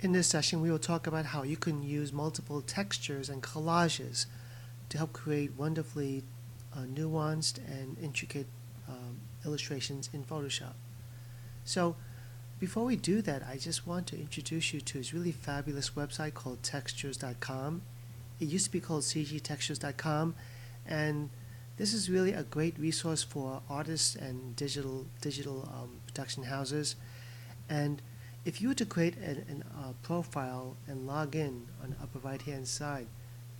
In this session, we will talk about how you can use multiple textures and collages to help create wonderfully nuanced and intricate illustrations in Photoshop. So before we do that, I just want to introduce you to this really fabulous website called textures.com. It used to be called cgtextures.com, and this is really a great resource for artists and digital production houses. And if you were to create a profile and log in on the upper right hand side,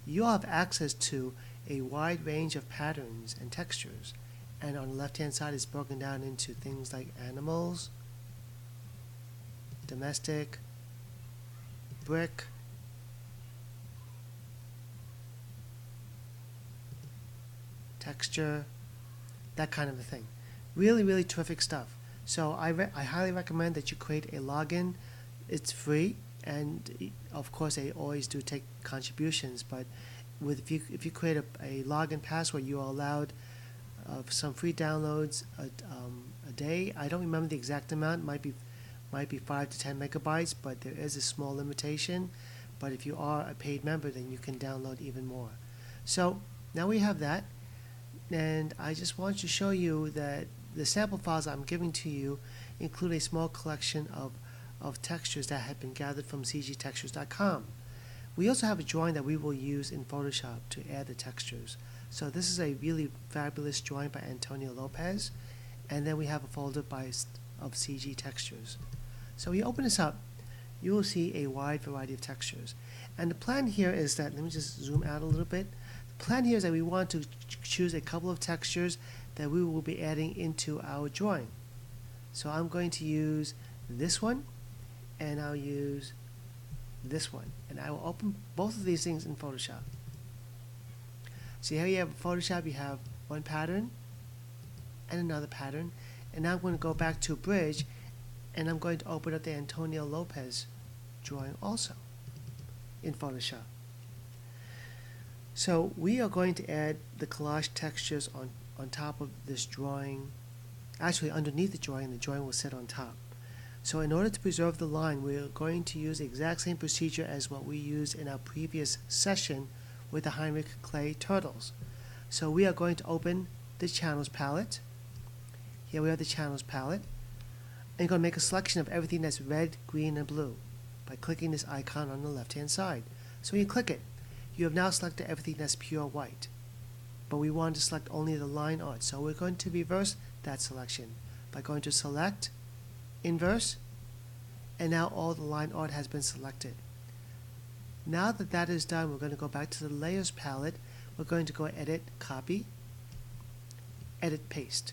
you'll have access to a wide range of patterns and textures. And on the left hand side is broken down into things like animals, domestic, brick, texture, that kind of a thing. Really, really terrific stuff. So I highly recommend that you create a login. It's free, and of course they always do take contributions, but if you create a login password, you are allowed some free downloads a day. I don't remember the exact amount. It might be 5 to 10 megabytes, but there is a small limitation. But if you are a paid member, then you can download even more. So now we have that, and I just want to show you that the sample files I'm giving to you include a small collection of textures that have been gathered from cgtextures.com. We also have a drawing that we will use in Photoshop to add the textures. So this is a really fabulous drawing by Antonio Lopez, and then we have a folder of CG textures. So we open this up, you will see a wide variety of textures. And the plan here is that, let me just zoom out a little bit. The plan here is that we want to choose a couple of textures that we will be adding into our drawing. So I'm going to use this one, and I'll use this one, and I will open both of these things in Photoshop. So here you have Photoshop, you have one pattern and another pattern, and now I'm going to go back to Bridge, and I'm going to open up the Antonio Lopez drawing also in Photoshop. So we are going to add the collage textures on top of this drawing, actually underneath the drawing will sit on top. So in order to preserve the line, we're going to use the exact same procedure as what we used in our previous session with the Heinrich clay turtles. So we are going to open the channels palette. Here we have the channels palette, and you're going to make a selection of everything that's red, green, and blue by clicking this icon on the left hand side. So when you click it, you have now selected everything that's pure white. But we want to select only the line art, so we're going to reverse that selection by going to Select, Inverse, and now all the line art has been selected. Now that that is done, we're going to go back to the Layers palette. We're going to go Edit, Copy, Edit, Paste.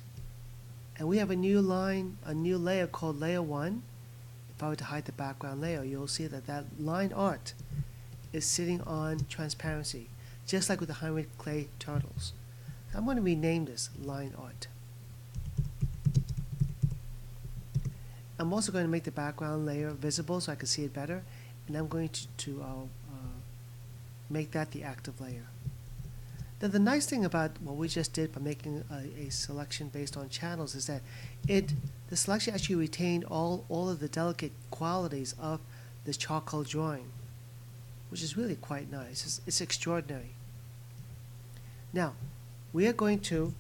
And we have a new layer called Layer 1. If I were to hide the background layer, you'll see that that line art is sitting on transparency, just like with the Heinrich clay turtles. I'm going to rename this line art. I'm also going to make the background layer visible so I can see it better, and I'm going to make that the active layer. Now the nice thing about what we just did by making a selection based on channels is that the selection actually retained all of the delicate qualities of this charcoal drawing, which is really quite nice. It's extraordinary. Now, we are going to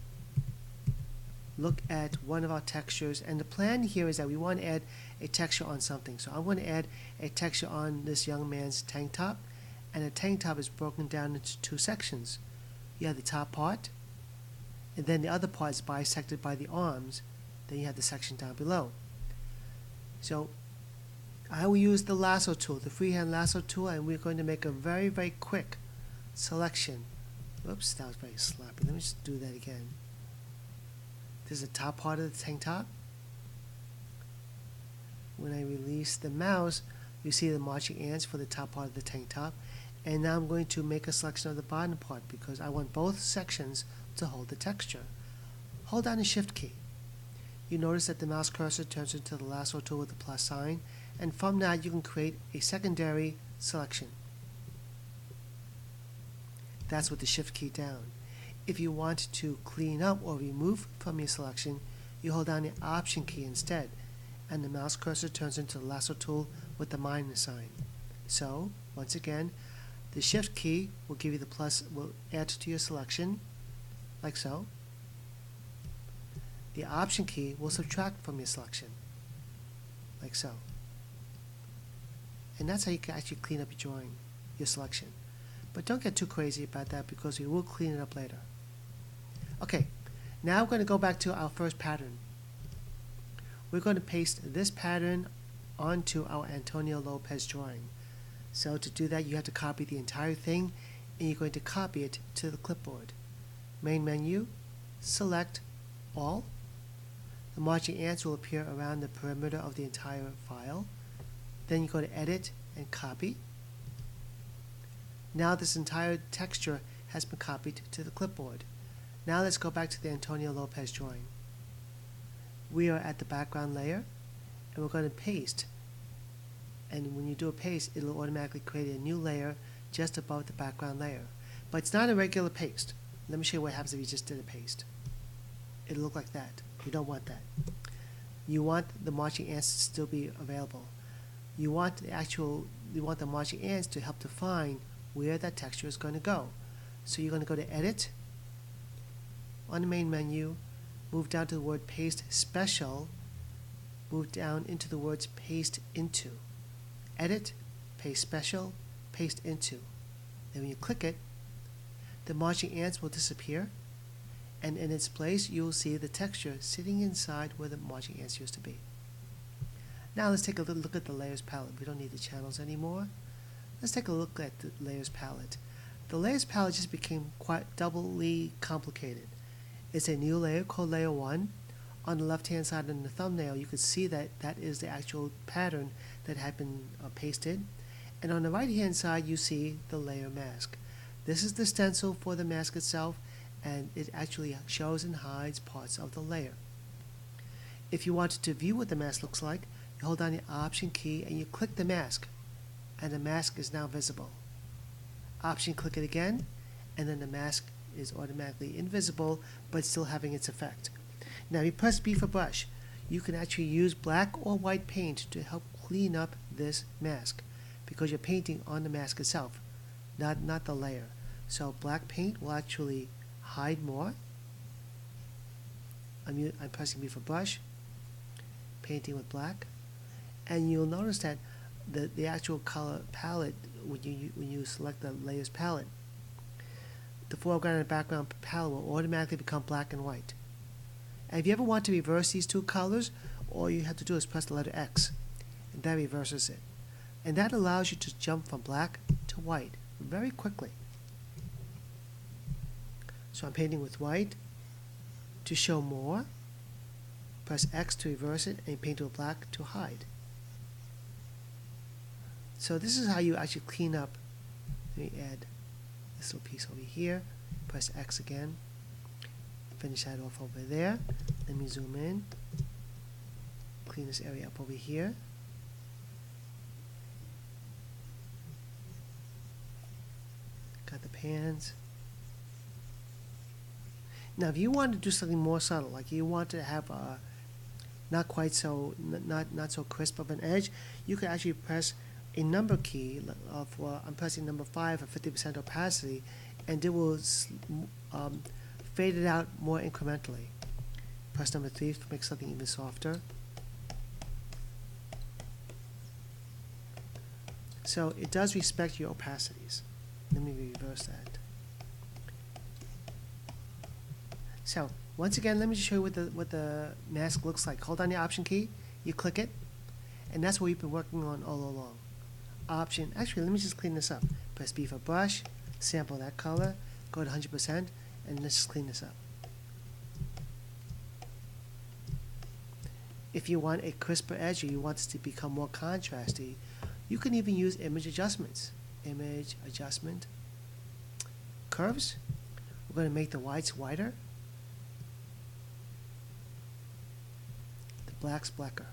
look at one of our textures, and the plan here is that we want to add a texture on something. So I'm going to add a texture on this young man's tank top, and the tank top is broken down into two sections. You have the top part, and then the other part is bisected by the arms. Then you have the section down below. So I will use the lasso tool, the freehand lasso tool, and we're going to make a very, very quick selection. Oops, that was very sloppy. Let me just do that again. This is the top part of the tank top. When I release the mouse, you see the marching ants for the top part of the tank top. And now I'm going to make a selection of the bottom part because I want both sections to hold the texture. Hold down the Shift key. You notice that the mouse cursor turns into the lasso tool with the plus sign, and from that you can create a secondary selection. That's with the Shift key down. If you want to clean up or remove from your selection, you hold down the Option key instead, and the mouse cursor turns into the lasso tool with the minus sign. So, once again, the Shift key will give you the plus, will add to your selection, like so. The Option key will subtract from your selection, like so. And that's how you can actually clean up your drawing, your selection. But don't get too crazy about that because we will clean it up later. Okay, now we're going to go back to our first pattern. We're going to paste this pattern onto our Antonio Lopez drawing. So to do that, you have to copy the entire thing, and you're going to copy it to the clipboard. Main menu, select All. The marching ants will appear around the perimeter of the entire file. Then you go to Edit and Copy. Now this entire texture has been copied to the clipboard. Now let's go back to the Antonio Lopez drawing. We are at the background layer, and we're going to paste. And when you do a paste, it'll automatically create a new layer just above the background layer. But it's not a regular paste. Let me show you what happens if you just did a paste. It'll look like that. You don't want that. You want the marching ants to still be available. You want the marching ants to help define where that texture is going to go. So you're going to go to Edit on the main menu, move down to the word Paste Special, move down into the words Paste Into. Edit, Paste Special, Paste Into. Then when you click it, the marching ants will disappear, and in its place you will see the texture sitting inside where the marching ants used to be. Now let's take a little look at the Layers palette. We don't need the channels anymore. Let's take a look at the Layers palette. The Layers palette just became quite doubly complicated. It's a new layer called Layer 1. On the left-hand side in the thumbnail, you can see that that is the actual pattern that had been pasted. And on the right-hand side, you see the layer mask. This is the stencil for the mask itself, and it actually shows and hides parts of the layer. If you wanted to view what the mask looks like, you hold down the Option key and you click the mask, and the mask is now visible. Option, click it again, and then the mask is automatically invisible, but still having its effect. Now, if you press B for brush, you can actually use black or white paint to help clean up this mask, because you're painting on the mask itself, not the layer. So black paint will actually hide more. I'm pressing B for brush, painting with black, and you'll notice that the actual color palette, when you select the Layers palette, the foreground and background palette will automatically become black and white. And if you ever want to reverse these two colors, all you have to do is press the letter X, and that reverses it. And that allows you to jump from black to white very quickly. So I'm painting with white to show more. Press X to reverse it, and paint with black to hide. So this is how you actually clean up. Let me add this little piece over here. Press X again. Finish that off over there. Let me zoom in. Clean this area up over here. Got the pans. Now, if you want to do something more subtle, like you want to have a not quite so not so crisp of an edge, you can actually press a number key of I'm pressing number 5 for 50% opacity, and it will fade it out more incrementally. Press number 3 to make something even softer. So it does respect your opacities. Let me reverse that. So once again, let me just show you what the mask looks like. Hold down the Option key, you click it, and that's what we've been working on all along. Option, actually let me just clean this up. Press B for brush, sample that color, go to 100%, and let's just clean this up. If you want a crisper edge or you want this to become more contrasty, you can even use image adjustments. Image adjustment, curves. We're going to make the whites whiter, the blacks blacker.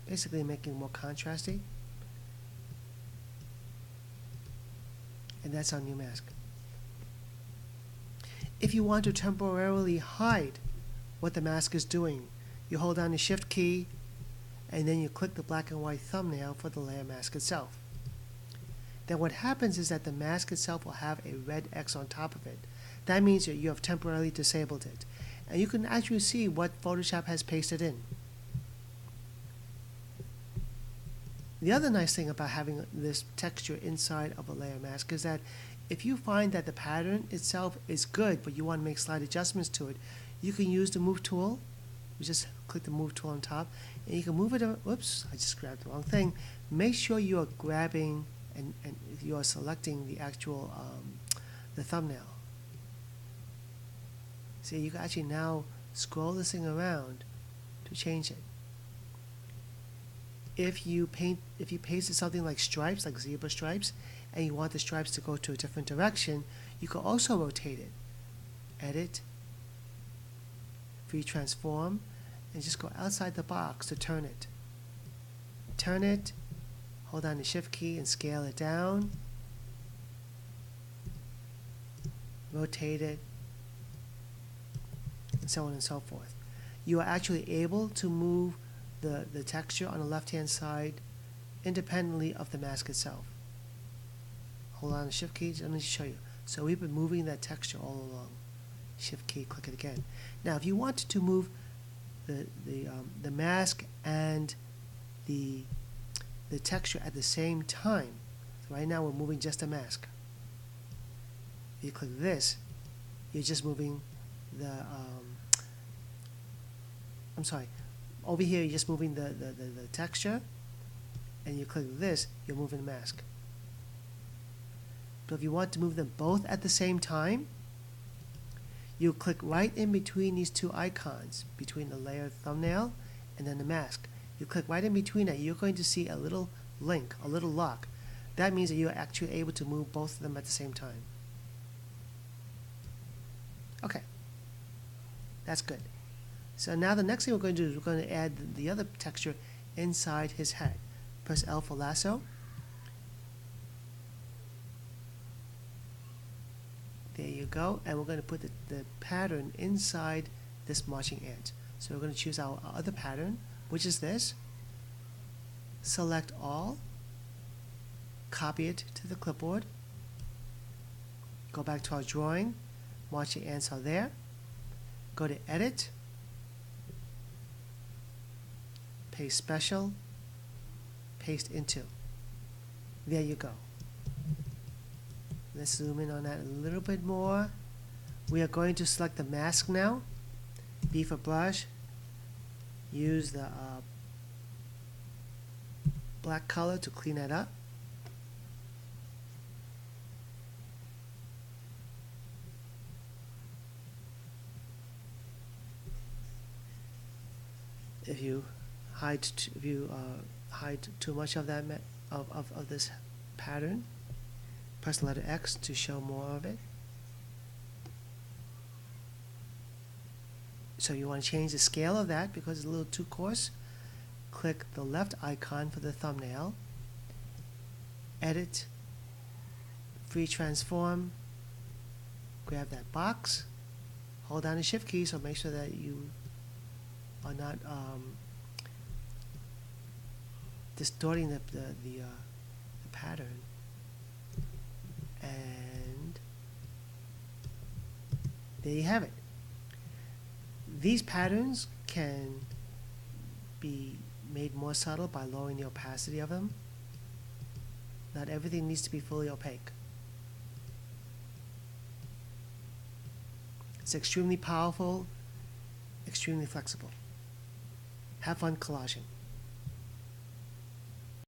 Basically making it more contrasty. And that's our new mask. If you want to temporarily hide what the mask is doing, you hold down the Shift key and then you click the black and white thumbnail for the layer mask itself. Then what happens is that the mask itself will have a red X on top of it. That means that you have temporarily disabled it. And you can actually see what Photoshop has pasted in. The other nice thing about having this texture inside of a layer mask is that if you find that the pattern itself is good, but you want to make slight adjustments to it, you can use the Move tool. You just click the Move tool on top, and you can move it. Whoops, I just grabbed the wrong thing. Make sure you are grabbing and you are selecting the actual the thumbnail. See, you can actually now scroll this thing around to change it. If you pasted something like stripes, like zebra stripes, and you want the stripes to go to a different direction, you can also rotate it. Edit, free transform, and just go outside the box to turn it. Turn it, hold down the shift key and scale it down. Rotate it, and so on and so forth. You are actually able to move the texture on the left-hand side independently of the mask itself. Hold on the shift key, let me show you. So we've been moving that texture all along. Shift key, click it again. Now if you wanted to move the mask and the texture at the same time, so right now we're moving just the mask. If you click this, you're just moving the I'm sorry, over here you're just moving the texture, and you click this, you're moving the mask. But if you want to move them both at the same time, you click right in between these two icons, between the layer thumbnail and then the mask. You click right in between that, you're going to see a little link, a little lock. That means that you're actually able to move both of them at the same time. Okay, that's good. So now the next thing we're going to do is we're going to add the other texture inside his head. Press L for lasso. There you go. And we're going to put the pattern inside this marching ant. So we're going to choose our other pattern, which is this. Select all. Copy it to the clipboard. Go back to our drawing. Marching ants are there. Go to Edit. Paste Special. Paste Into. There you go. Let's zoom in on that a little bit more. We are going to select the mask now. B for brush. Use the black color to clean that up. If you hide too much of that of this pattern, press the letter X to show more of it. So you want to change the scale of that because it's a little too coarse. Click the left icon for the thumbnail. Edit, free transform, grab that box, hold down the shift key, so make sure that you are not distorting the pattern. And there you have it. These patterns can be made more subtle by lowering the opacity of them. Not everything needs to be fully opaque. It's extremely powerful, extremely flexible. Have fun collaging.